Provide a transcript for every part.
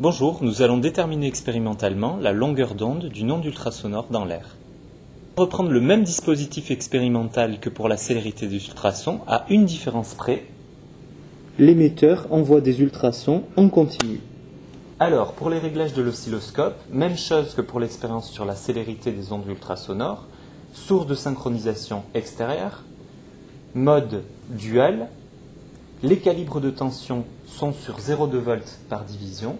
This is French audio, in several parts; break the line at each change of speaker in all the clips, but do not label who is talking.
Bonjour, nous allons déterminer expérimentalement la longueur d'onde d'une onde ultrasonore dans l'air. Reprendre le même dispositif expérimental que pour la célérité des ultrasons, à une différence près. L'émetteur envoie des ultrasons en continu. Alors, pour les réglages de l'oscilloscope, même chose que pour l'expérience sur la célérité des ondes ultrasonores, source de synchronisation extérieure, mode dual, les calibres de tension sont sur 0,2 volts par division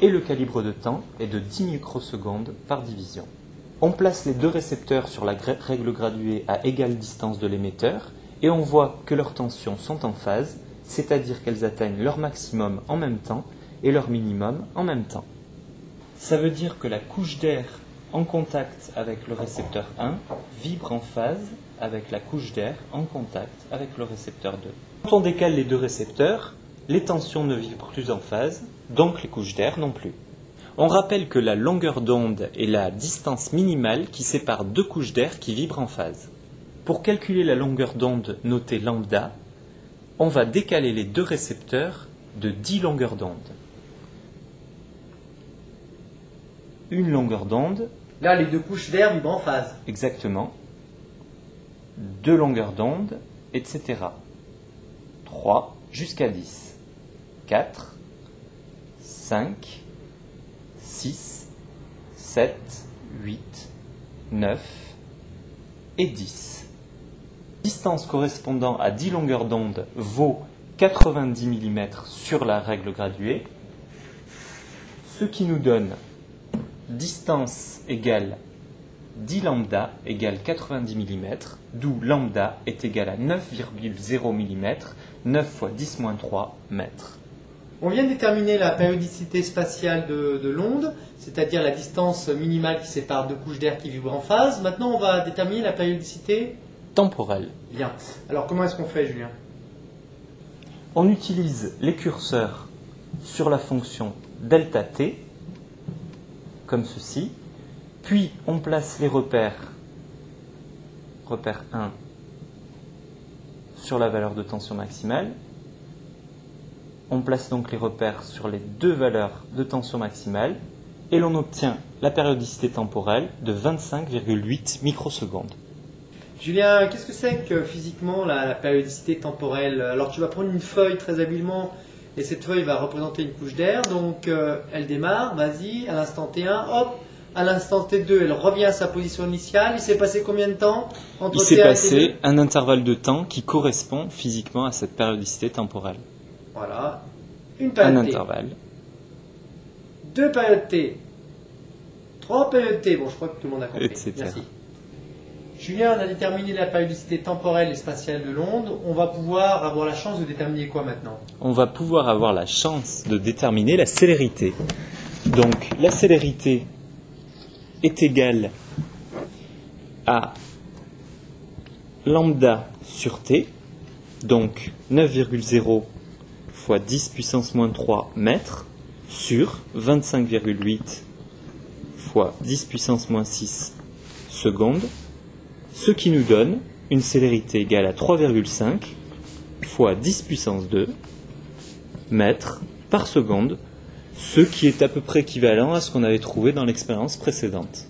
et le calibre de temps est de 10 microsecondes par division. On place les deux récepteurs sur la règle graduée à égale distance de l'émetteur et on voit que leurs tensions sont en phase, c'est-à-dire qu'elles atteignent leur maximum en même temps et leur minimum en même temps. Ça veut dire que la couche d'air en contact avec le récepteur 1 vibre en phase avec la couche d'air en contact avec le récepteur 2. Quand on décale les deux récepteurs, les tensions ne vibrent plus en phase, donc les couches d'air non plus. On rappelle que la longueur d'onde est la distance minimale qui sépare deux couches d'air qui vibrent en phase. Pour calculer la longueur d'onde notée lambda, on va décaler les deux récepteurs de 10 longueurs d'onde. Une longueur d'onde.
Là, les deux couches d'air vibrent en phase.
Exactement. Deux longueurs d'onde, etc. 3 jusqu'à 10. 4, 5, 6, 7, 8, 9 et 10. Distance correspondant à 10 longueurs d'onde vaut 90 mm sur la règle graduée, ce qui nous donne distance égale 10 lambda égale 90 mm, d'où lambda est égal à 9,0 mm, 9 fois 10-3 mètres.
On vient de déterminer la périodicité spatiale de l'onde, c'est-à-dire la distance minimale qui sépare deux couches d'air qui vibrent en phase. Maintenant, on va déterminer la périodicité
temporelle.
Bien. Alors, comment est-ce qu'on fait, Julien?
On utilise les curseurs sur la fonction delta t, comme ceci, puis on place les repères, repère 1, sur la valeur de tension maximale. On place donc les repères sur les deux valeurs de tension maximale et l'on obtient la périodicité temporelle de 25,8 microsecondes.
Julien, qu'est-ce que c'est que physiquement la périodicité temporelle? Alors tu vas prendre une feuille très habilement et cette feuille va représenter une couche d'air. Donc elle démarre, vas-y, à l'instant T1, hop, à l'instant T2, elle revient à sa position initiale. Il s'est passé combien de temps entre
Il s'est
T1
passé
et T2?
un intervalle de temps qui correspond physiquement à cette périodicité temporelle.
Voilà, une période
Un
T,
intervalle.
deux périodes T, trois périodes T, bon je crois que tout le monde a compris,
Etc.
Merci. Julien, on a déterminé la périodicité temporelle et spatiale de l'onde, on va pouvoir avoir la chance de déterminer quoi maintenant?
On va pouvoir avoir la chance de déterminer la célérité. Donc la célérité est égale à lambda sur t, donc 9,0 fois 10 puissance moins 3 mètres sur 25,8 fois 10 puissance moins 6 secondes, ce qui nous donne une célérité égale à 3,5 fois 10 puissance 2 mètres par seconde, ce qui est à peu près équivalent à ce qu'on avait trouvé dans l'expérience précédente.